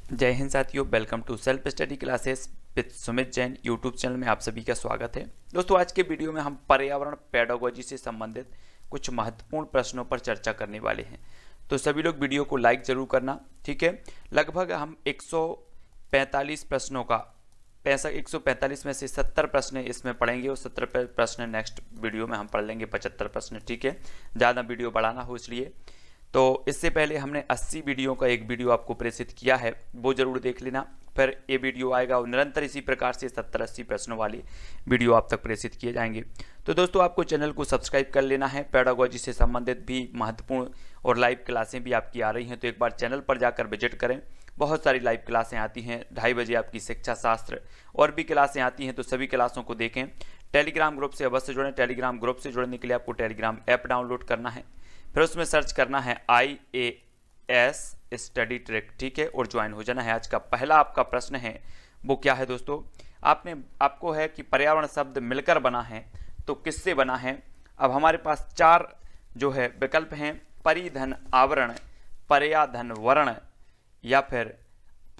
जय हिंद साथियों, welcome to self study classes with Sumit Jain YouTube channel में आप सभी का स्वागत है। दोस्तों, आज के वीडियो में हम पर्यावरण पेडागोजी से संबंधित कुछ महत्वपूर्ण प्रश्नों पर चर्चा करने वाले हैं। तो सभी लोग वीडियो को लाइक जरूर करना, ठीक है। लगभग हम 145 प्रश्नों का 145 में से 70 प्रश्न इसमें पढ़ेंगे और 70 प्रश्न नेक्स्ट वीडियो में हम पढ़ लेंगे, 75 प्रश्न, ठीक है। ज़्यादा वीडियो बढ़ाना हो इसलिए। तो इससे पहले हमने 80 वीडियो का एक वीडियो आपको प्रेषित किया है, वो जरूर देख लेना। फिर ये वीडियो आएगा और निरंतर इसी प्रकार से 70-80 प्रश्नों वाली वीडियो आप तक प्रेषित किए जाएंगे। तो दोस्तों, आपको चैनल को सब्सक्राइब कर लेना है। पेडागोजी से संबंधित भी महत्वपूर्ण और लाइव क्लासें भी आपकी आ रही हैं, तो एक बार चैनल पर जाकर विजिट करें। बहुत सारी लाइव क्लासें आती हैं। 2:30 बजे आपकी शिक्षा शास्त्र और भी क्लासें आती हैं, तो सभी क्लासों को देखें। टेलीग्राम ग्रुप से अवश्य जुड़ें। टेलीग्राम ग्रुप से जुड़ने के लिए आपको टेलीग्राम ऐप डाउनलोड करना है, फिर उसमें सर्च करना है IAS स्टडी ट्रैक, ठीक है, और ज्वाइन हो जाना है। आज का पहला आपका प्रश्न है, वो क्या है दोस्तों? आपको है कि पर्यावरण शब्द मिलकर बना है, तो किससे बना है? अब हमारे पास 4 जो है विकल्प हैं: परिधन आवरण, पर्याधन वर्ण, या फिर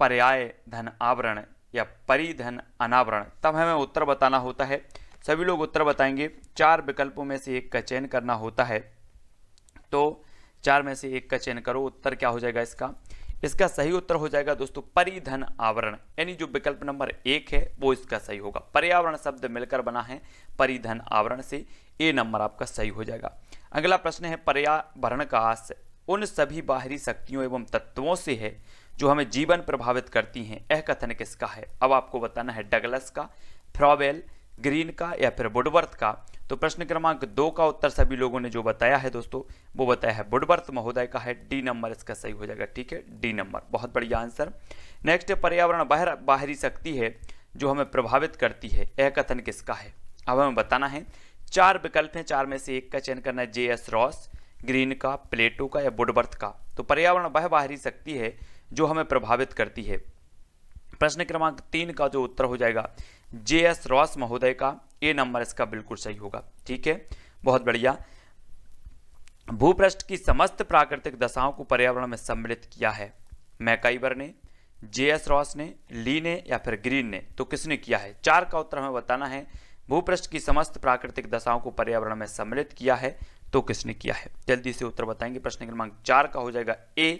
पर्याय धन आवरण, या परिधन अनावरण। तब हमें उत्तर बताना होता है। सभी लोग उत्तर बताएंगे। 4 विकल्पों में से एक का चयन करना होता है, तो 4 में से एक का चयन करो। उत्तर क्या हो जाएगा इसका? इसका सही उत्तर हो जाएगा दोस्तों परिधन आवरण, यानी जो विकल्प नंबर 1 है वो इसका सही होगा। पर्यावरण शब्द मिलकर बना है परिधन आवरण से, ए नंबर आपका सही हो जाएगा। अगला प्रश्न है, पर्यावरण का आश्रय उन सभी बाहरी शक्तियों एवं तत्वों से है जो हमें जीवन प्रभावित करती हैं। यह कथन किसका है? अब आपको बताना है डगलस का, फ्रॉवेल, ग्रीन का, या फिर वुडवर्थ का। तो प्रश्न क्रमांक 2 का उत्तर सभी लोगों ने जो बताया है दोस्तों, वो बताया है वुडवर्थ महोदय का है। डी नंबर इसका सही हो जाएगा, ठीक है, डी नंबर, बहुत बढ़िया आंसर। नेक्स्ट है, पर्यावरण बाहरी शक्ति है जो हमें प्रभावित करती है। यह कथन किसका है? अब हमें बताना है। 4 विकल्प हैं, 4 में से एक का चयन करना है। JS रॉस, ग्रीन का, प्लेटो का, या वुडवर्थ का। तो पर्यावरण वह बाहरी शक्ति है जो हमें प्रभावित करती है। प्रश्न क्रमांक 3 का जो उत्तर हो जाएगा JS रॉस महोदय का, ए नंबर इसका बिल्कुल सही होगा, ठीक है, बहुत बढ़िया। भूपृष्ठ की समस्त प्राकृतिक दशाओं को पर्यावरण में सम्मिलित किया है। मैकाइवर ने, JS रॉस ने, ली ने, या फिर ग्रीन ने। तो किसने किया है? 4 का उत्तर हमें बताना है। भूपृष्ठ की समस्त प्राकृतिक दशाओं को पर्यावरण में सम्मिलित किया है, तो किसने किया है? जल्दी से उत्तर बताएंगे। प्रश्न क्रमांक 4 का हो जाएगा ए,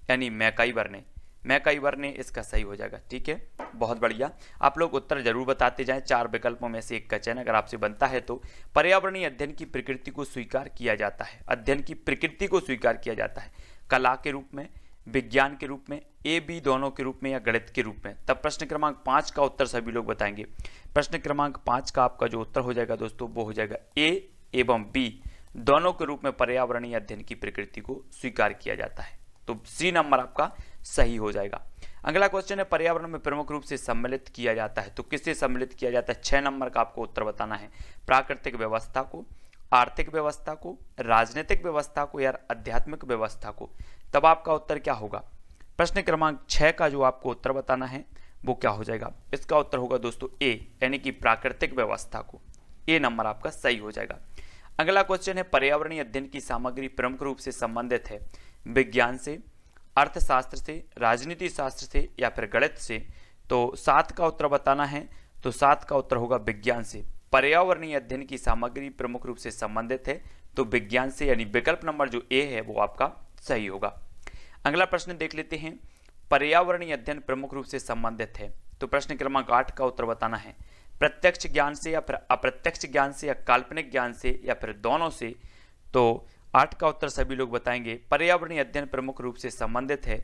यानी मैकाइवर ने। मैकाइवर ने इसका सही हो जाएगा, ठीक है, बहुत बढ़िया। आप लोग उत्तर जरूर बताते जाएं। 4 विकल्पों में से एक का चयन अगर आपसे बनता है तो पर्यावरणीय अध्ययन की प्रकृति को स्वीकार किया जाता है। अध्ययन की प्रकृति को स्वीकार किया जाता है कला के रूप में, विज्ञान के रूप में, ए बी दोनों के रूप में, या गणित के रूप में। तब प्रश्न क्रमांक 5 का उत्तर सभी लोग बताएंगे। प्रश्न क्रमांक 5 का आपका जो उत्तर हो जाएगा दोस्तों, वो हो जाएगा ए एवं बी दोनों के रूप में पर्यावरणीय अध्ययन की प्रकृति को स्वीकार किया जाता है। तो सी नंबर आपका सही हो जाएगा। अगला क्वेश्चन है, पर्यावरण में प्रमुख रूप से सम्मिलित किया जाता है, तो किससे सम्मिलित किया जाता है? 6 नंबर का आपको उत्तर बताना है। प्राकृतिक व्यवस्था को, आर्थिक व्यवस्था को, राजनीतिक व्यवस्था को, या आध्यात्मिक व्यवस्था को। तब आपका उत्तर क्या होगा? प्रश्न क्रमांक 6 का जो आपको उत्तर बताना है वो क्या हो जाएगा? इसका उत्तर होगा दोस्तों ए, यानी कि प्राकृतिक व्यवस्था को। ए नंबर आपका सही हो जाएगा। अगला क्वेश्चन है, पर्यावरणीय अध्ययन की सामग्री प्रमुख रूप से संबंधित है विज्ञान से, अर्थशास्त्र से, राजनीति शास्त्र से, या फिर गणित से। तो 7 का उत्तर बताना है, तो 7 का उत्तर होगा विज्ञान से। पर्यावरणीय अध्ययन की सामग्री प्रमुख रूप से संबंधित है तो विज्ञान से, यानी विकल्प नंबर जो ए है वो आपका सही होगा। अगला प्रश्न देख लेते हैं, पर्यावरणीय अध्ययन प्रमुख रूप से संबंधित है, तो प्रश्न क्रमांक 8 का उत्तर बताना है। प्रत्यक्ष ज्ञान से, या फिर अप्रत्यक्ष ज्ञान से, या काल्पनिक ज्ञान से, या फिर दोनों से। तो 8 का उत्तर सभी लोग बताएंगे। पर्यावरणीय अध्ययन प्रमुख रूप से संबंधित है,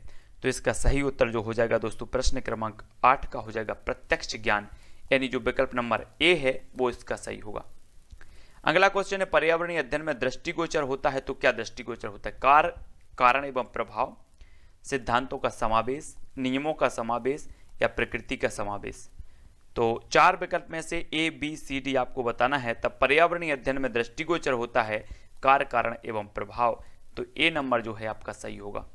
तो इसका सही उत्तर जो हो जाएगा दोस्तों प्रश्न क्रमांक 8 का हो जाएगा प्रत्यक्ष ज्ञान, यानी जो विकल्प नंबर ए है वो इसका सही होगा। अगला क्वेश्चन है, पर्यावरणीय अध्ययन में दृष्टिगोचर होता है, तो क्या दृष्टिगोचर होता है? कारण एवं प्रभाव, सिद्धांतों का समावेश, नियमों का समावेश, या प्रकृति का समावेश। तो 4 विकल्प में से ए बी सी डी आपको बताना है। तब पर्यावरणीय अध्ययन में दृष्टिगोचर होता है कार्य, कारण एवं प्रभाव, तो ए नंबर जो है आपका सही होगा।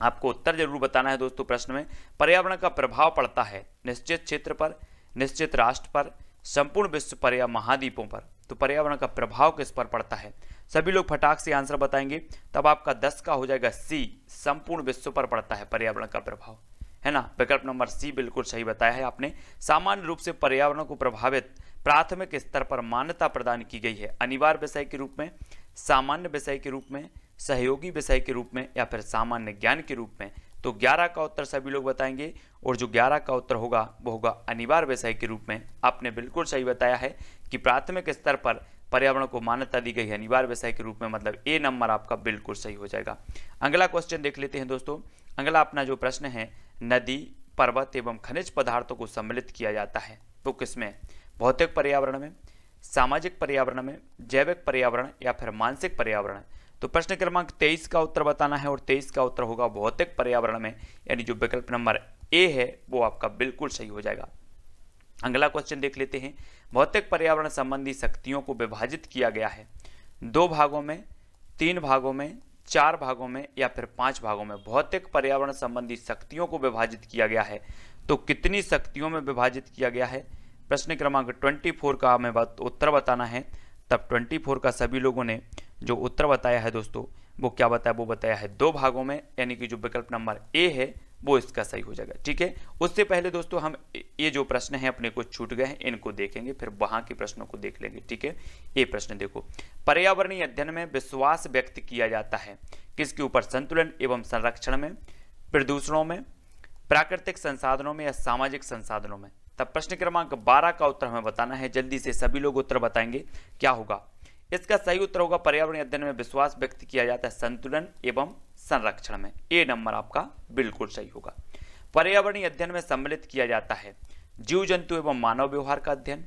आपको उत्तर जरूर बताना है दोस्तों। प्रश्न में पर्यावरण का प्रभाव पड़ता है निश्चित क्षेत्र पर, निश्चित राष्ट्र पर, संपूर्ण विश्व पर, या महाद्वीपों पर। तो पर्यावरण का प्रभाव किस पर पड़ता है? सभी लोग फटाक से आंसर बताएंगे। तब आपका 10 का हो जाएगा सी, संपूर्ण विश्व पर पड़ता है पर्यावरण का प्रभाव। है ना। विकल्प नंबर सी बिल्कुल सही बताया है आपने। सामान्य रूप से पर्यावरण को प्रभावित प्राथमिक स्तर पर मान्यता प्रदान की गई है, अनिवार्य विषय के रूप में, सामान्य विषय के रूप में, सहयोगी विषय के रूप में या फिर सामान्य ज्ञान के रूप में। तो 11 का उत्तर सभी लोग बताएंगे और जो 11 का उत्तर होगा वो होगा अनिवार्य विषय के रूप में। आपने बिल्कुल सही बताया है कि प्राथमिक स्तर पर पर्यावरण को मान्यता दी गई है अनिवार्य विषय के रूप में, मतलब ए नंबर आपका बिल्कुल सही हो जाएगा। अगला क्वेश्चन देख लेते हैं दोस्तों। अगला अपना जो प्रश्न है, नदी, पर्वत एवं खनिज पदार्थों को सम्मिलित किया जाता है तो किसमें? भौतिक पर्यावरण में, सामाजिक पर्यावरण में, जैविक पर्यावरण या फिर मानसिक पर्यावरण। तो प्रश्न क्रमांक 23 का उत्तर बताना है और 23 का उत्तर होगा भौतिक पर्यावरण में, यानी जो विकल्प नंबर ए है वो आपका बिल्कुल सही हो जाएगा। अगला क्वेश्चन देख लेते हैं। भौतिक पर्यावरण संबंधी शक्तियों को विभाजित किया गया है 2 भागों में, 3 भागों में, 4 भागों में या फिर 5 भागों में। भौतिक पर्यावरण संबंधी शक्तियों को विभाजित किया गया है तो कितनी शक्तियों में विभाजित किया गया है? प्रश्न क्रमांक 24 का हमें उत्तर बताना है। तब 24 का सभी लोगों ने जो उत्तर बताया है दोस्तों वो क्या बताया? वो बताया है 2 भागों में, यानी कि जो विकल्प नंबर ए है वो इसका सही हो जाएगा। ठीक है, उससे पहले दोस्तों हम ये जो प्रश्न है अपने को छूट गए हैं इनको देखेंगे, फिर वहां के प्रश्नों को देख लेंगे। ठीक है, ये प्रश्न देखो, पर्यावरणीय अध्ययन में विश्वास व्यक्त किया जाता है किसके ऊपर? संतुलन एवं संरक्षण में, प्रदूषणों में, प्राकृतिक संसाधनों में या सामाजिक संसाधनों में। तब प्रश्न क्रमांक 12 का उत्तर हमें बताना है। जल्दी से सभी लोग उत्तर बताएंगे क्या होगा। इसका सही उत्तर होगा पर्यावरणीय अध्ययन में विश्वास व्यक्त किया जाता है संतुलन एवं संरक्षण में। ए नंबर आपका बिल्कुल सही होगा। पर्यावरणीय अध्ययन में सम्मिलित किया जाता है जीव जंतु एवं मानव व्यवहार का अध्ययन,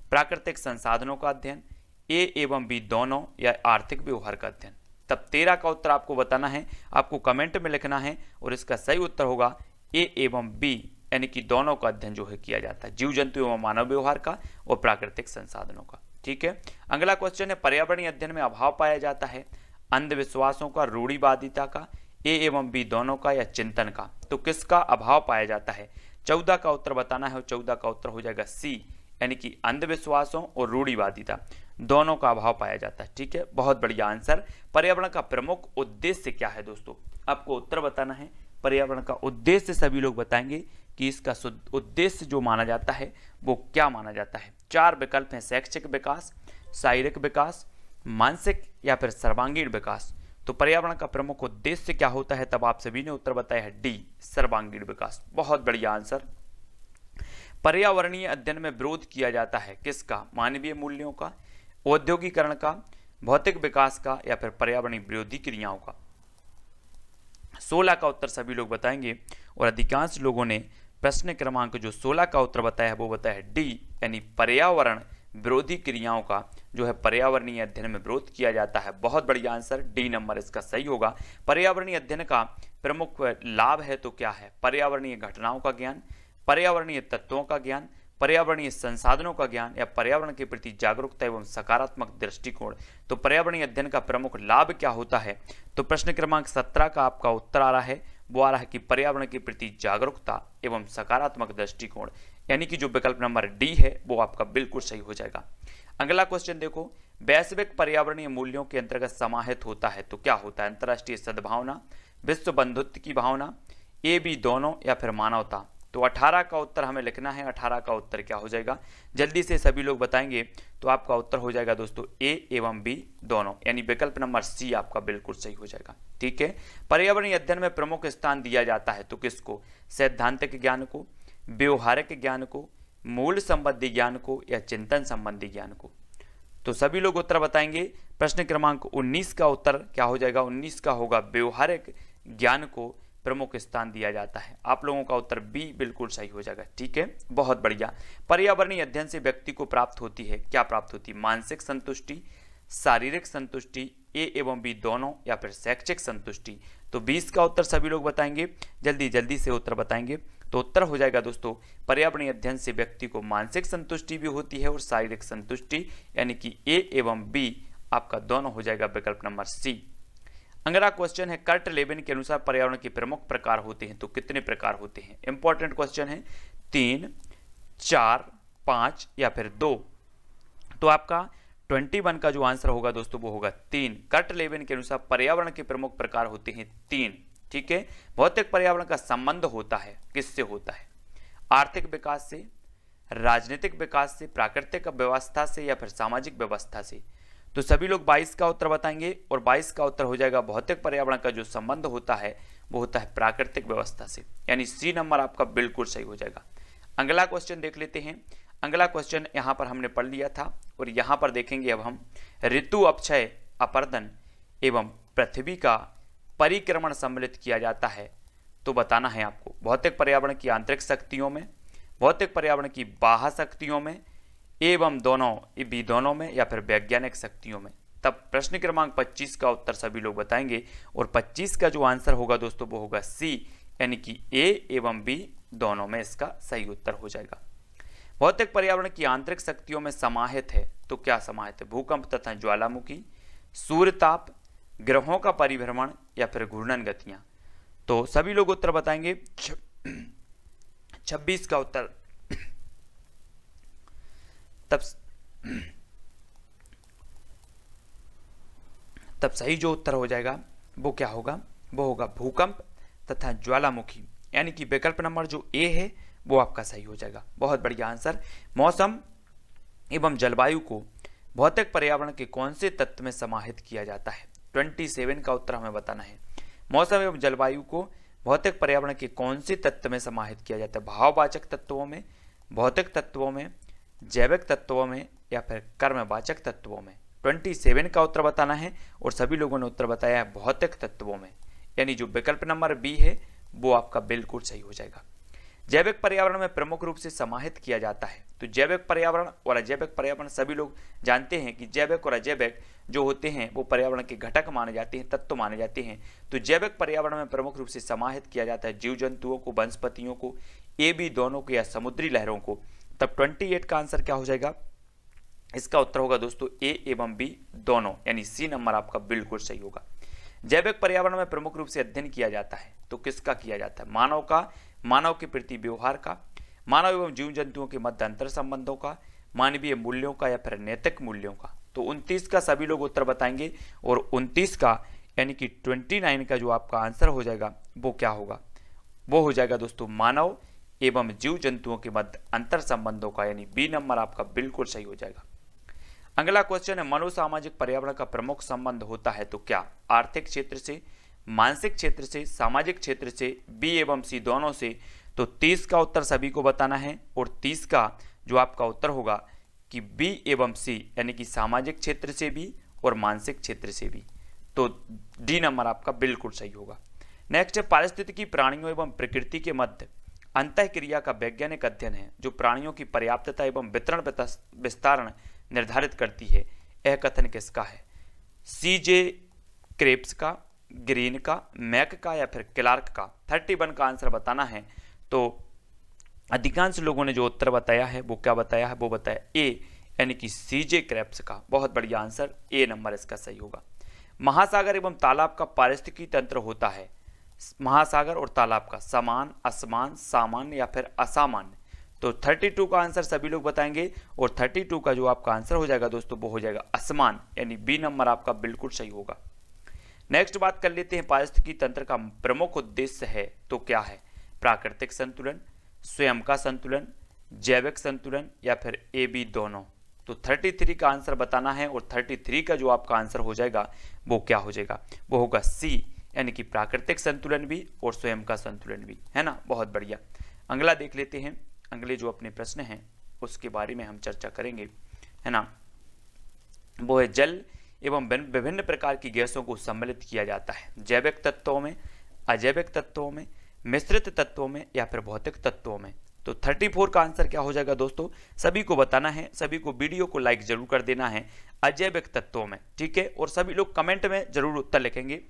प्राकृतिक संसाधनों का अध्ययन, ए एवं बी दोनों या आर्थिक व्यवहार का अध्ययन। तब 13 का उत्तर आपको बताना है, आपको कमेंट में लिखना है और इसका सही उत्तर होगा ए एवं बी, यानी कि दोनों का अध्ययन जो है किया जाता है, जीव जंतु एवं मानव व्यवहार का और प्राकृतिक संसाधनों का। ठीक है, अगला क्वेश्चन है पर्यावरणीय अध्ययन में अभाव पाया जाता है अंधविश्वासों का, रूढ़िवादिता का, ए एवं बी दोनों का या चिंतन का। तो किसका अभाव पाया जाता है? 14 का उत्तर बताना है और 14 का उत्तर हो जाएगा सी, यानी कि अंधविश्वासों और रूढ़िवादिता दोनों का अभाव पाया जाता है। ठीक है, बहुत बढ़िया आंसर। पर्यावरण का प्रमुख उद्देश्य क्या है दोस्तों? आपको उत्तर बताना है। पर्यावरण का उद्देश्य सभी लोग बताएंगे कि इसका उद्देश्य जो माना जाता है वो क्या माना जाता है। 4 विकल्प हैं, शैक्षिक विकास, शारीरिक विकास, मानसिक या फिर सर्वांगीण विकास। तो पर्यावरण का प्रमुख उद्देश्य क्या होता है? तब आप सभी ने उत्तर बताया है डी, सर्वांगीण विकास। बहुत बढ़िया आंसर। पर्यावरणीय अध्ययन में विरोध किया जाता है किसका? मानवीय मूल्यों का, औद्योगिकरण का, भौतिक विकास का या फिर पर्यावरणीय विरोधी क्रियाओं का। 16 का उत्तर सभी लोग बताएंगे और अधिकांश लोगों ने प्रश्न क्रमांक जो 16 का उत्तर बताया है वो बताया है डी, यानी पर्यावरण विरोधी क्रियाओं का जो है पर्यावरणीय अध्ययन में विरोध किया जाता है। बहुत बढ़िया आंसर, डी नंबर इसका सही होगा। पर्यावरणीय अध्ययन का प्रमुख लाभ है तो क्या है? पर्यावरणीय घटनाओं का ज्ञान, पर्यावरणीय तत्वों का ज्ञान, पर्यावरणीय संसाधनों का ज्ञान या पर्यावरण के प्रति जागरूकता एवं सकारात्मक दृष्टिकोण। तो पर्यावरणीय अध्ययन का प्रमुख लाभ क्या होता है? तो प्रश्न क्रमांक 17 का आपका उत्तर आ रहा है, वो आ रहा है कि पर्यावरण के प्रति जागरूकता एवं सकारात्मक दृष्टिकोण, यानी कि जो विकल्प नंबर डी है वो आपका बिल्कुल सही हो जाएगा। अगला क्वेश्चन देखो, वैश्विक पर्यावरणीय मूल्यों के अंतर्गत समाहित होता है तो क्या होता है? अंतर्राष्ट्रीय सद्भावना, विश्व बंधुत्व की भावना, ए बी दोनों या फिर मानवता। तो 18 का उत्तर हमें लिखना है। 18 का उत्तर क्या हो जाएगा? जल्दी से सभी लोग बताएंगे तो आपका उत्तर हो जाएगा दोस्तों ए एवं बी दोनों, यानी विकल्प नंबर सी आपका बिल्कुल सही हो जाएगा। ठीक है, पर्यावरणीय अध्ययन में प्रमुख स्थान दिया जाता है तो किसको? सैद्धांतिक ज्ञान को, व्यवहारिक ज्ञान को, मूल संबंधी ज्ञान को या चिंतन संबंधी ज्ञान को। तो सभी लोग उत्तर बताएंगे। प्रश्न क्रमांक 19 का उत्तर क्या हो जाएगा? 19 का होगा व्यवहारिक ज्ञान को प्रमुख स्थान दिया जाता है। आप लोगों का उत्तर बी बिल्कुल सही हो जाएगा। ठीक है, बहुत बढ़िया। पर्यावरणीय अध्ययन से व्यक्ति को प्राप्त होती है, क्या प्राप्त होती है? मानसिक संतुष्टि, शारीरिक संतुष्टि, ए एवं बी दोनों या फिर शैक्षिक संतुष्टि। तो 20 का उत्तर सभी लोग बताएंगे, जल्दी जल्दी से उत्तर बताएंगे। तो उत्तर हो जाएगा दोस्तों, पर्यावरणीय अध्ययन से व्यक्ति को मानसिक संतुष्टि भी होती है और शारीरिक संतुष्टि, यानी कि ए एवं बी आपका दोनों हो जाएगा विकल्प नंबर सी। अगला क्वेश्चन है, कर्ट लेविन के अनुसार पर्यावरण के प्रमुख प्रकार होते हैं तो कितने प्रकार होते हैं? इंपॉर्टेंट क्वेश्चन है। 3, 4, 5 या फिर 2। तो आपका 21 का जो आंसर होगा दोस्तों वो होगा 3। कर्ट लेविन के अनुसार पर्यावरण के प्रमुख प्रकार होते हैं 3। ठीक है। भौतिक पर्यावरण का संबंध होता है किससे होता है? आर्थिक विकास से, राजनीतिक विकास से, प्राकृतिक व्यवस्था से या फिर सामाजिक व्यवस्था से। तो सभी लोग 22 का उत्तर बताएंगे और 22 का उत्तर हो जाएगा भौतिक पर्यावरण का जो संबंध होता है वो होता है प्राकृतिक व्यवस्था से, यानी सी नंबर आपका बिल्कुल सही हो जाएगा। अगला क्वेश्चन देख लेते हैं। अगला क्वेश्चन यहाँ पर हमने पढ़ लिया था और यहाँ पर देखेंगे अब हम ऋतु अपक्षय, अपर्दन एवं पृथ्वी का परिक्रमण सम्मिलित किया जाता है। तो बताना है आपको भौतिक पर्यावरण की आंतरिक शक्तियों में, भौतिक पर्यावरण की बाह्य शक्तियों में एवं दोनों में या फिर वैज्ञानिक शक्तियों में। तब प्रश्न क्रमांक 25 का उत्तर सभी लोग बताएंगे और 25 का जो आंसर होगा दोस्तों वो होगा सी, यानी कि ए एवं बी दोनों में इसका सही उत्तर हो जाएगा। भौतिक पर्यावरण की आंतरिक शक्तियों में समाहित है, तो क्या समाहित है? भूकंप तथा ज्वालामुखी, सूर्यताप, ग्रहों का परिभ्रमण या फिर घूर्णन गतियां। तो सभी लोग उत्तर बताएंगे। 26 का उत्तर तब सही जो उत्तर हो जाएगा वो क्या होगा? वो होगा भूकंप तथा ज्वालामुखी, यानी कि विकल्प नंबर जो ए है वो आपका सही हो जाएगा। बहुत बढ़िया आंसर। मौसम एवं जलवायु को भौतिक पर्यावरण के कौन से तत्व में समाहित किया जाता है? 27 का उत्तर हमें बताना है। मौसम एवं जलवायु को भौतिक पर्यावरण के कौन से तत्व में समाहित किया जाता है? भाववाचक तत्वों में, भौतिक तत्वों में, जैविक तत्वों में या फिर कर्मवाचक तत्वों में। 27 का उत्तर बताना है और सभी लोगों ने उत्तर बताया है भौतिक तत्वों में, यानी जो विकल्प नंबर बी है वो आपका बिल्कुल सही हो जाएगा। जैविक पर्यावरण में प्रमुख रूप से समाहित किया जाता है। तो जैविक पर्यावरण और अजैविक पर्यावरण सभी लोग जानते हैं कि जैविक और अजैविक जो होते हैं वो पर्यावरण के घटक माने जाते हैं, तत्व माने जाते हैं। तो जैविक पर्यावरण में प्रमुख रूप से समाहित किया जाता है जीव जंतुओं को, वनस्पतियों को, ए बी दोनों को या समुद्री लहरों को। तब 28 का आंसर क्या हो जाएगा? इसका उत्तर होगा दोस्तों ए एवं बी दोनों, यानी सी नंबर आपका बिल्कुल सही होगा। जैविक पर्यावरण में प्रमुख रूप से अध्ययन किया जाता है, तो किसका किया जाता है? मानव का, मानव के प्रति व्यवहार का, मानव एवं जीव जंतुओं के मध्य अंतर संबंधों का, मानवीय मूल्यों का या फिर नैतिक मूल्यों का। तो 29 का सभी लोग उत्तर बताएंगे और 29 का यानी कि 29 का जो आपका आंसर हो जाएगा वो क्या होगा? वो हो जाएगा दोस्तों मानव एवं जीव जंतुओं के मध्य अंतर संबंधों का, यानी बी नंबर आपका बिल्कुल सही हो जाएगा। अगला क्वेश्चन है मनोसामाजिक पर्यावरण का प्रमुख संबंध होता है, तो क्या? आर्थिक क्षेत्र से, मानसिक क्षेत्र से, सामाजिक क्षेत्र से, बी एवं सी दोनों से। तो 30 का उत्तर सभी को बताना है और 30 का जो आपका उत्तर होगा कि बी एवं सी, यानी कि सामाजिक क्षेत्र से भी और मानसिक क्षेत्र से भी। तो डी नंबर आपका बिल्कुल सही होगा। नेक्स्ट है पारिस्थितिकी प्राणियों एवं प्रकृति के मध्य अंतःक्रिया का वैज्ञानिक अध्ययन है जो प्राणियों की पर्याप्तता एवं वितरण विस्तारण निर्धारित करती है। यह कथन किसका है? सीजे क्रेप्स का, ग्रीन का, मैक का या फिर क्लार्क का। 31 का आंसर बताना है। तो अधिकांश लोगों ने जो उत्तर बताया है वो क्या बताया है? वो बताया ए, यानी कि सीजे क्रेप्स का। बहुत बढ़िया आंसर, ए नंबर इसका सही होगा। महासागर एवं तालाब का पारिस्थितिकी तंत्र होता है। महासागर और तालाब का समान, असमान, सामान्य या फिर असामान्य। तो 32 का आंसर सभी लोग बताएंगे और 32 का जो आपका आंसर हो जाएगा दोस्तों वो हो जाएगा असमान, यानी बी नंबर आपका बिल्कुल सही होगा। नेक्स्ट बात कर लेते हैं पारिस्थितिकी तंत्र का प्रमुख उद्देश्य है, तो क्या है? प्राकृतिक संतुलन, स्वयं का संतुलन, जैविक संतुलन या फिर ए बी दोनों। तो 33 का आंसर बताना है और 33 का जो आपका आंसर हो जाएगा वो क्या हो जाएगा? वो होगा सी, यानी कि प्राकृतिक संतुलन भी और स्वयं का संतुलन भी, है ना। बहुत बढ़िया। अगला देख लेते हैं। अगले जो अपने प्रश्न हैं उसके बारे में हम चर्चा करेंगे, है ना। वो है जल एवं विभिन्न प्रकार की गैसों को सम्मिलित किया जाता है जैविक तत्वों में, अजैविक तत्वों में, मिश्रित तत्वों में या फिर भौतिक तत्वों में। तो 34 का आंसर क्या हो जाएगा दोस्तों? सभी को बताना है, सभी को वीडियो को लाइक जरूर कर देना है। अजैविक तत्वों में, ठीक है। और सभी लोग कमेंट में जरूर उत्तर लिखेंगे।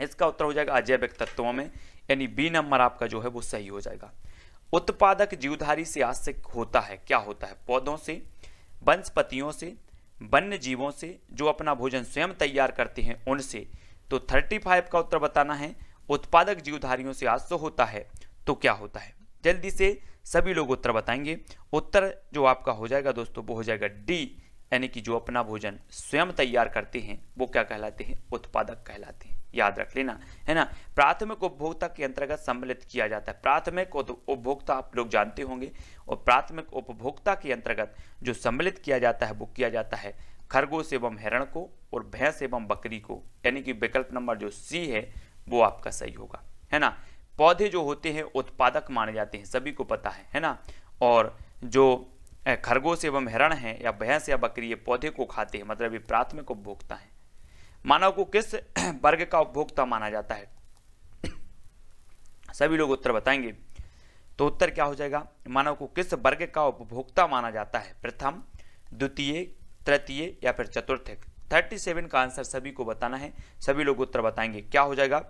इसका उत्तर हो जाएगा अजैविक तत्वों में, यानी बी नंबर आपका जो है वो सही हो जाएगा। उत्पादक जीवधारी से आश्रित होता है, क्या होता है? पौधों से, वनस्पतियों से, वन्य जीवों से जो अपना भोजन स्वयं तैयार करते हैं उनसे। तो 35 का उत्तर बताना है। उत्पादक जीवधारियों से आश्रित होता है तो क्या होता है? जल्दी से सभी लोग उत्तर बताएंगे। उत्तर जो आपका हो जाएगा दोस्तों वो हो जाएगा डी, यानी कि जो अपना भोजन स्वयं तैयार करते हैं वो क्या कहलाते हैं? उत्पादक कहलाते हैं। याद रख लेना, है ना। प्राथमिक उपभोक्ता के अंतर्गत सम्मिलित किया जाता है। प्राथमिक उपभोक्ता आप लोग जानते होंगे, और प्राथमिक उपभोक्ता के अंतर्गत जो सम्मिलित किया जाता है वो किया जाता है खरगोश एवं हिरण को और भैंस एवं बकरी को, यानी कि विकल्प नंबर जो सी है वो आपका सही होगा, है ना। पौधे जो होते हैं उत्पादक माने जाते हैं, सभी को पता है ना। और जो खरगोश एवं हिरण है या भैंस या बकरी, ये पौधे को खाते हैं, मतलब ये प्राथमिक उपभोक्ता है। मानव को किस वर्ग का उपभोक्ता माना जाता है? सभी लोग उत्तर बताएंगे, तो उत्तर क्या हो जाएगा? मानव को किस वर्ग का उपभोक्ता माना जाता है? प्रथम, द्वितीय, तृतीय या फिर चतुर्थ? 37 का आंसर सभी को बताना है, सभी लोग उत्तर बताएंगे। क्या हो जाएगा?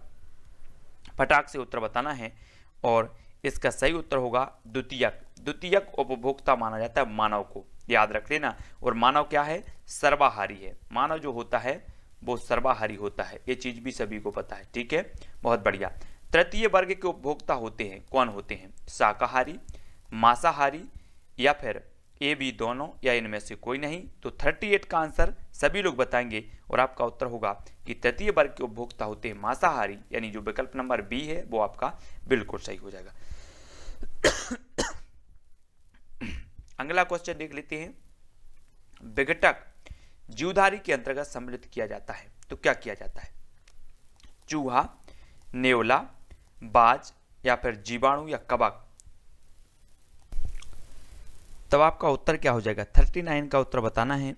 फटाक से उत्तर बताना है, और इसका सही उत्तर होगा द्वितीयक। द्वितीयक उपभोक्ता माना जाता है मानव को, याद रख लेना। और मानव क्या है? सर्वाहारी है। मानव जो होता है वो सर्वाहारी होता है, ये चीज भी सभी को पता है, ठीक है, बहुत बढ़िया। तृतीय वर्ग के उपभोक्ता होते हैं, कौन होते हैं? शाकाहारी, मांसाहारी या फिर ए बी दोनों या इनमें से कोई नहीं। तो 38 का आंसर सभी लोग बताएंगे, और आपका उत्तर होगा कि तृतीय वर्ग के उपभोक्ता होते हैं मांसाहारी, यानी जो विकल्प नंबर बी है वो आपका बिल्कुल सही हो जाएगा। अगला क्वेश्चन देख लेते हैं। विघटक जीवधारी के अंतर्गत सम्मिलित किया जाता है, तो क्या किया जाता है? चूहा, नेवला, बाज या फिर जीवाणु या कवक? तब आपका उत्तर क्या हो जाएगा? 39 का उत्तर बताना है,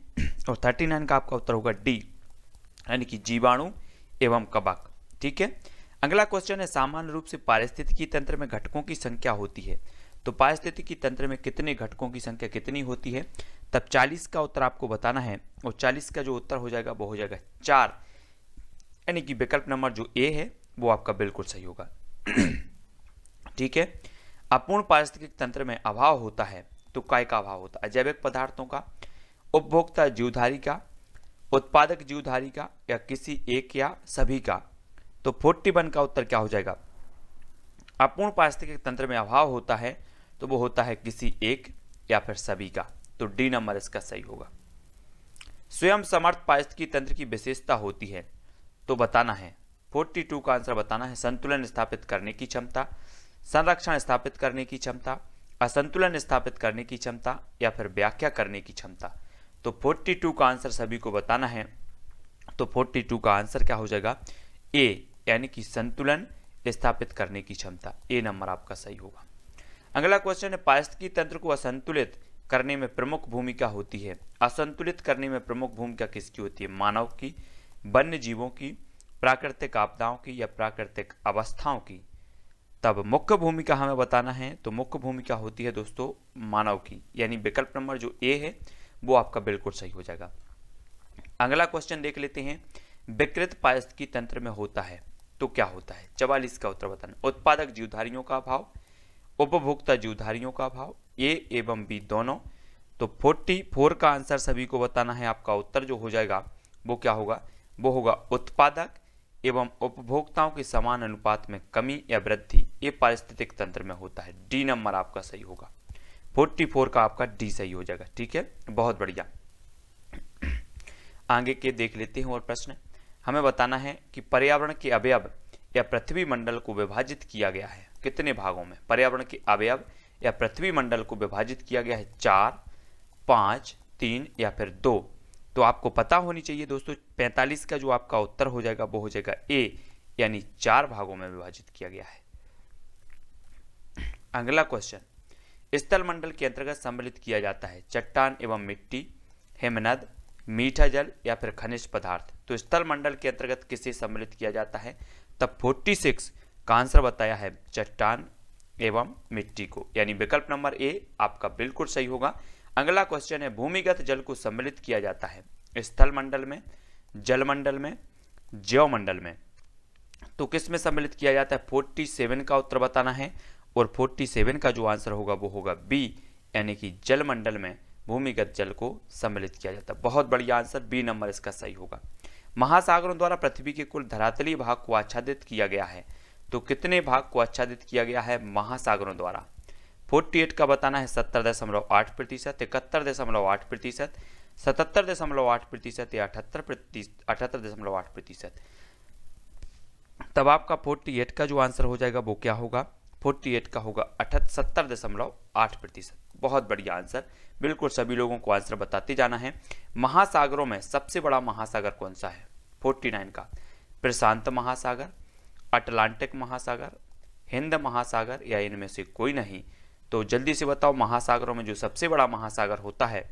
और 39 का आपका उत्तर होगा डी, यानी कि जीवाणु एवं कवक, ठीक है। अगला क्वेश्चन है, सामान्य रूप से पारिस्थितिकी तंत्र में घटकों की संख्या होती है, तो पारिस्थितिकी तंत्र में कितने घटकों की संख्या कितनी होती है? तब 40 का उत्तर आपको बताना है, और 40 का जो उत्तर हो जाएगा वो हो जाएगा 4, यानी कि विकल्प नंबर जो ए है वो आपका बिल्कुल सही होगा, ठीक है। अपूर्ण पारिस्थितिक तंत्र में अभाव होता है, तो काय का अभाव होता है? जैविक पदार्थों का, उपभोक्ता जीवधारी का, उत्पादक जीवधारी का, या किसी एक या सभी का? तो 41 का उत्तर क्या हो जाएगा? अपूर्ण पारिस्थितिक तंत्र में अभाव होता है तो वो होता है किसी एक या फिर सभी का, तो डी नंबर इसका सही होगा। स्वयं समर्थ पारिस्थितिकी तंत्र की विशेषता होती है, तो बताना है। 42 का आंसर बताना है। संतुलन स्थापित करने की क्षमता, संरक्षण स्थापित करने की क्षमता, असंतुलन स्थापित करने की क्षमता या फिर व्याख्या करने की क्षमता? तो 42 का आंसर सभी को बताना है, तो 42 का आंसर क्या हो जाएगा? ए, यानी कि संतुलन स्थापित करने की क्षमता, ए नंबर आपका सही होगा। अगला क्वेश्चन है, पारिस्थितिकी तंत्र को असंतुलित करने में प्रमुख भूमिका होती है। असंतुलित करने में प्रमुख भूमिका किसकी होती है? मानव की, वन्य जीवों की, प्राकृतिक आपदाओं की या प्राकृतिक अवस्थाओं की? तब मुख्य भूमिका हमें बताना है, तो मुख्य भूमिका होती है दोस्तों मानव की, यानी विकल्प नंबर जो ए है वो आपका बिल्कुल सही हो जाएगा। अगला क्वेश्चन देख लेते हैं। विकृत पारिस्थितिकी तंत्र में होता है, तो क्या होता है? 44 का उत्तर बताना। उत्पादक जीवधारियों का अभाव, उपभोक्ता जीवधारियों का अभाव, ए एवं बी दोनों? तो 44 का आंसर सभी को बताना है। आपका उत्तर जो हो जाएगा वो क्या होगा? वो होगा उत्पादक एवं उपभोक्ताओं के समान अनुपात में कमी या वृद्धि, ये पारिस्थितिक तंत्र में होता है। डी नंबर आपका सही होगा। 44 का आपका डी सही हो जाएगा, ठीक है, बहुत बढ़िया। आगे के देख लेते हैं और प्रश्न। हमें बताना है कि पर्यावरण के अवयव या पृथ्वी मंडल को विभाजित किया गया है कितने भागों में? पर्यावरण के अवयव या पृथ्वी मंडल को विभाजित किया गया है 4, 5, 3 या फिर 2? तो आपको पता होनी चाहिए दोस्तों, 45 का जो आपका उत्तर हो जाएगा वो हो जाएगा ए, यानी 4 भागों में विभाजित किया गया है। अगला क्वेश्चन, स्थल मंडल के अंतर्गत सम्मिलित किया जाता है चट्टान एवं मिट्टी, हिमनद, मीठा जल या फिर खनिज पदार्थ? तो स्थल मंडल के अंतर्गत किसे सम्मिलित किया जाता है? तब 46 का आंसर बताया है चट्टान एवं मिट्टी को, यानी विकल्प नंबर ए आपका बिल्कुल सही होगा। अगला क्वेश्चन है, भूमिगत जल को सम्मिलित किया जाता है स्थल मंडल में, जल मंडल में, जैव मंडल में? तो किस में सम्मिलित किया जाता है? 47 का उत्तर बताना है, और 47 का जो आंसर होगा वो होगा बी, यानी कि जल मंडल में भूमिगत जल को सम्मिलित किया जाता है। बहुत बढ़िया आंसर, बी नंबर इसका सही होगा। महासागरों द्वारा पृथ्वी के कुल धरातलीय भाग को आच्छादित किया गया है, तो कितने भाग को आच्छादित किया गया है महासागरों द्वारा? 48 का बताना है 70.8%, 71.8%, 77.8% या 78.8%? तब आपका 48 का जो आंसर हो जाएगा वो क्या होगा, 48 का होगा 78.8%। बहुत बढ़िया आंसर, बिल्कुल सभी लोगों को आंसर बताते जाना है। महासागरों में सबसे बड़ा महासागर कौन सा है 49 का, प्रशांत महासागर, अटलांटिक महासागर, हिंद महासागर या इनमें से कोई नहीं। तो जल्दी से बताओ महासागरों में जो सबसे बड़ा महासागर होता है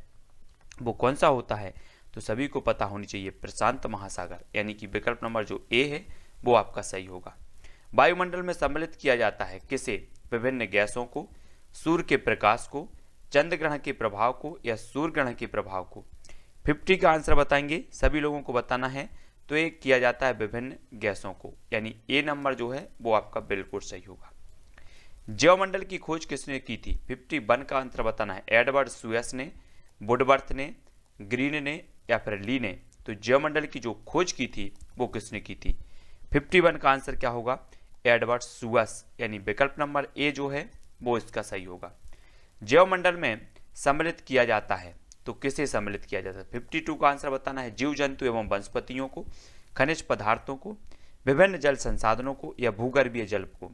वो कौन सा होता है। तो सभी को पता होनी चाहिए प्रशांत महासागर, यानी कि विकल्प नंबर जो ए है वो आपका सही होगा। वायुमंडल में सम्मिलित किया जाता है किसे, विभिन्न गैसों को, सूर्य के प्रकाश को, चंद्र ग्रहण के प्रभाव को या सूर्य ग्रहण के प्रभाव को। 50 का आंसर बताएंगे, सभी लोगों को बताना है। तो ये किया जाता है विभिन्न गैसों को, यानी ए नंबर जो है वो आपका बिल्कुल सही होगा। जैवमंडल की खोज किसने की थी, 51 का आंसर बताना है। एडवर्ड सुयस ने, वुडवर्थ ने, ग्रीन ने या फिर ली ने। तो जैवमंडल की जो खोज की थी वो किसने की थी, 51 का आंसर क्या होगा, एडवर्ड सुयस, यानी विकल्प नंबर ए जो है वो इसका सही होगा। जैवमंडल में सम्मिलित किया जाता है तो किसे सम्मिलित किया जाता है, 52 का आंसर बताना है। जीव जंतु एवं वनस्पतियों को, खनिज पदार्थों को, विभिन्न जल संसाधनों को या भूगर्भीय जल को।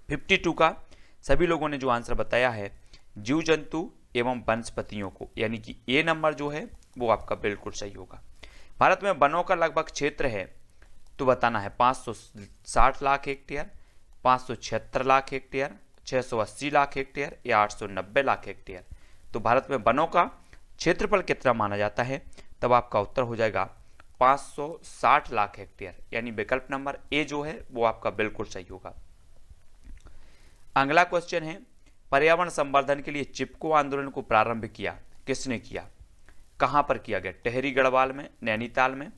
52 का सभी लोगों ने जो आंसर बताया है जीव जंतु एवं वनस्पतियों को, यानी कि ए नंबर जो है वो आपका बिल्कुल सही होगा। भारत में वनों का लगभग क्षेत्र है तो बताना है 560 lakh hectare, 576 lakh hectare, 680 lakh hectare या 890 लाख हेक्टेयर। तो भारत में वनों का क्षेत्रफल कितना माना जाता है, तब आपका उत्तर हो जाएगा 560 लाख हेक्टेयर, यानी विकल्प नंबर ए जो है वो आपका बिल्कुल सही होगा। अगला क्वेश्चन है, पर्यावरण संवर्धन के लिए चिपको आंदोलन को प्रारंभ किया किसने किया, कहां पर किया गया, टिहरी गढ़वाल में, नैनीताल में,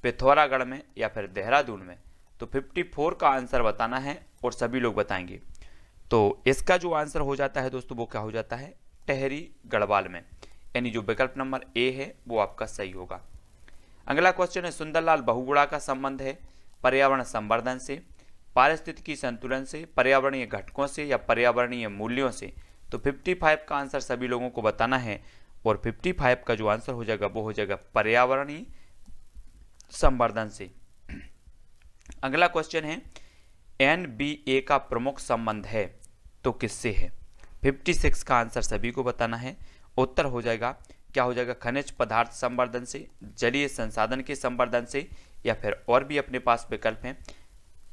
पिथौरागढ़ में या फिर देहरादून में। तो 54 का आंसर बताना है और सभी लोग बताएंगे। तो इसका जो आंसर हो जाता है दोस्तों वो क्या हो जाता है, टिहरी गढ़वाल में, यानी जो विकल्प नंबर ए है वो आपका सही होगा। अगला क्वेश्चन है, सुंदरलाल बहुगुणा का संबंध है पर्यावरण संवर्धन से, पारिस्थितिकी संतुलन से, पर्यावरणीय घटकों से या पर्यावरणीय मूल्यों से। तो 55 का आंसर सभी लोगों को बताना है और 55 का जो आंसर हो जाएगा वो हो जाएगा पर्यावरणीय संवर्धन से। अगला क्वेश्चन है, NBA का प्रमुख संबंध है तो किससे है, 56 का आंसर सभी को बताना है। उत्तर हो जाएगा क्या हो जाएगा, खनिज पदार्थ संवर्धन से, जलीय संसाधन के संवर्धन से या फिर और भी अपने पास विकल्प हैं,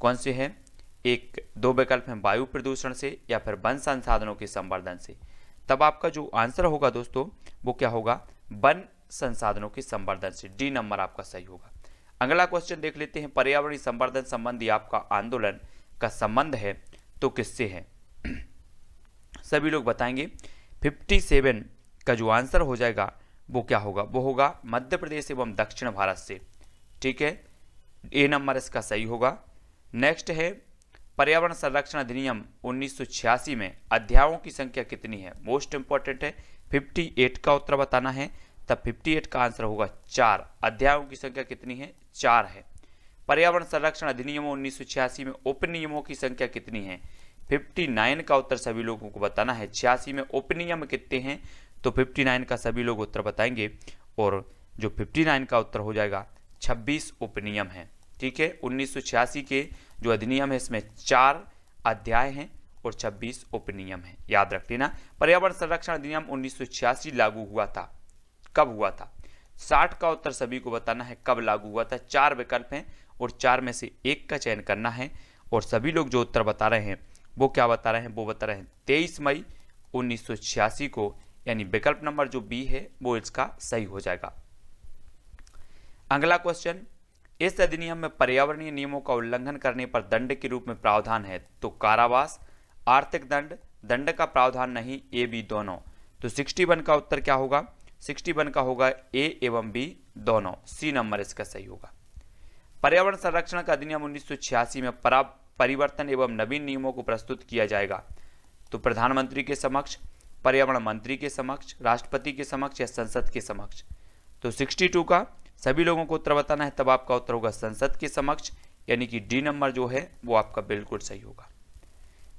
कौन से हैं, एक दो विकल्प हैं, वायु प्रदूषण से या फिर वन संसाधनों के संवर्धन से। तब आपका जो आंसर होगा दोस्तों वो क्या होगा, वन संसाधनों के संवर्धन से, डी नंबर आपका सही होगा। अगला क्वेश्चन देख लेते हैं, पर्यावरणीय संवर्धन संबंधी आपका आंदोलन का संबंध है तो किससे है, सभी लोग बताएंगे। 57 का जो आंसर हो जाएगा वो क्या होगा, वो होगा मध्य प्रदेश एवं दक्षिण भारत से, ठीक है, ए नंबर इसका सही होगा। नेक्स्ट है, पर्यावरण संरक्षण अधिनियम 1986 में अध्यायों की संख्या कितनी है, मोस्ट इंपॉर्टेंट है, 58 का उत्तर बताना है। तब 58 का आंसर होगा 4, अध्यायों की संख्या कितनी है, 4 है। पर्यावरण संरक्षण अधिनियम 1986 में उपनियमों की संख्या कितनी है, 59 का उत्तर सभी लोगों को बताना है। 86 में उपनियम कितने हैं, तो 59 का सभी लोग उत्तर बताएंगे और जो 59 का उत्तर हो जाएगा 26 उपनियम है, ठीक है। 1986 के जो अधिनियम है इसमें 4 अध्याय हैं और 26 उपनियम हैं, याद रख लेना। पर्यावरण संरक्षण अधिनियम 1986 लागू हुआ था, कब हुआ था, 60 का उत्तर सभी को बताना है, कब लागू हुआ था। 4 विकल्प हैं और 4 में से एक का चयन करना है और सभी लोग जो उत्तर बता रहे हैं वो क्या बता रहे हैं, वो बता रहे हैं 23 मई 1986 को, यानी विकल्प नंबर जो बी है वो इसका सही हो जाएगा। अगला क्वेश्चन, इस अधिनियम में पर्यावरणीय नियमों का उल्लंघन करने पर दंड के रूप में प्रावधान है तो कारावास, आर्थिक दंड, दंड का प्रावधान नहीं, ए बी दोनों। तो 61 का उत्तर क्या होगा, 61 का होगा ए एवं बी दोनों, सी नंबर इसका सही होगा। पर्यावरण संरक्षण का अधिनियम 1986 में परिवर्तन एवं नवीन नियमों को प्रस्तुत किया जाएगा तो प्रधानमंत्री के समक्ष, पर्यावरण मंत्री के समक्ष, राष्ट्रपति के समक्ष या संसद के समक्ष। तो 62 का सभी लोगों को उत्तर बताना है, तब आपका उत्तर होगा संसद के समक्ष, यानी कि डी नंबर जो है वो आपका बिल्कुल सही होगा।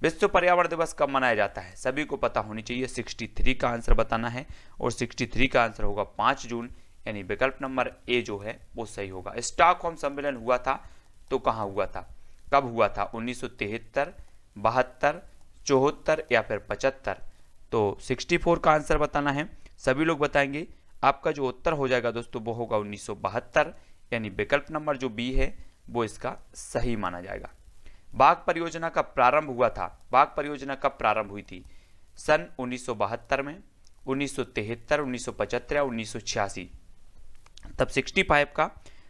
विश्व पर्यावरण दिवस कब मनाया जाता है, सभी को पता होनी चाहिए। 63 का आंसर बताना है और 63 का आंसर होगा 5 जून, यानी विकल्प नंबर ए जो है वो सही होगा। स्टॉकहोम सम्मेलन हुआ था तो कहाँ हुआ था, कब हुआ था, 1973, 72, 74 या फिर 75। तो 64 का आंसर बताना है, सभी लोग बताएंगे। आपका जो उत्तर हो जाएगा दोस्तों वो होगा 1972, यानी विकल्प नंबर जो बी है वो इसका सही माना जाएगा। बाघ परियोजना का प्रारंभ हुआ था, बाघ परियोजना कब प्रारंभ हुई थी, सन 1972 में, 1973, 1975 या 1986। तब 65 का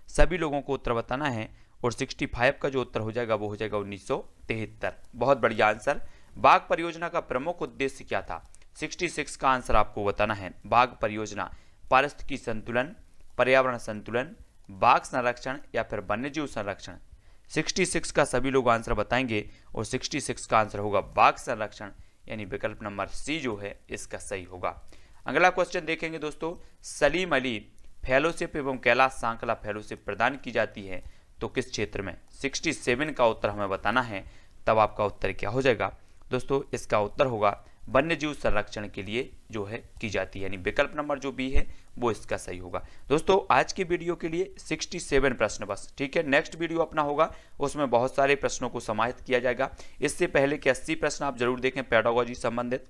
सभी लोगों को उत्तर बताना है और 65 का जो उत्तर हो जाएगा वो हो जाएगा 1973। बहुत बढ़िया आंसर। बाघ परियोजना का प्रमुख उद्देश्य क्या था, 66 का आंसर आपको बताना है। बाघ परियोजना पारिस्थितिकी संतुलन, पर्यावरण संतुलन, बाघ संरक्षण या फिर वन्यजीव संरक्षण। 66 का सभी लोग आंसर बताएंगे और 66 का आंसर होगा बाघ संरक्षण, यानी विकल्प नंबर सी जो है इसका सही होगा। अगला क्वेश्चन देखेंगे दोस्तों, सलीम अली फेलोशिप एवं कैलाश सांकला फेलोशिप प्रदान की जाती है तो किस क्षेत्र में, 67 का उत्तर हमें बताना है। तब आपका उत्तर क्या हो जाएगा दोस्तों, इसका उत्तर होगा वन्यजीव संरक्षण के लिए जो है की जाती है, यानी विकल्प नंबर जो बी है वो इसका सही होगा। दोस्तों आज की वीडियो के लिए 67 प्रश्न बस, ठीक है। नेक्स्ट वीडियो अपना होगा उसमें बहुत सारे प्रश्नों को समाहित किया जाएगा। इससे पहले के 80 प्रश्न आप जरूर देखें पेडागोजी संबंधित,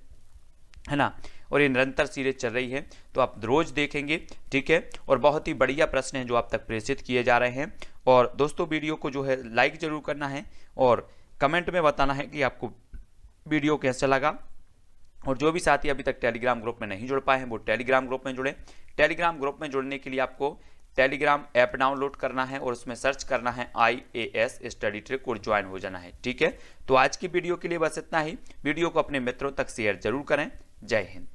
है ना, और ये निरंतर सीरीज चल रही है तो आप रोज देखेंगे, ठीक है। और बहुत ही बढ़िया प्रश्न हैं जो आप तक प्रेषित किए जा रहे हैं। और दोस्तों वीडियो को जो है लाइक जरूर करना है और कमेंट में बताना है कि आपको वीडियो कैसा लगा। और जो भी साथी अभी तक टेलीग्राम ग्रुप में नहीं जुड़ पाए हैं वो टेलीग्राम ग्रुप में जुड़े। टेलीग्राम ग्रुप में जुड़ने के लिए आपको टेलीग्राम ऐप डाउनलोड करना है और उसमें सर्च करना है IAS स्टडी ट्रिक और ज्वाइन हो जाना है, ठीक है। तो आज की वीडियो के लिए बस इतना ही। वीडियो को अपने मित्रों तक शेयर जरूर करें। जय हिंद।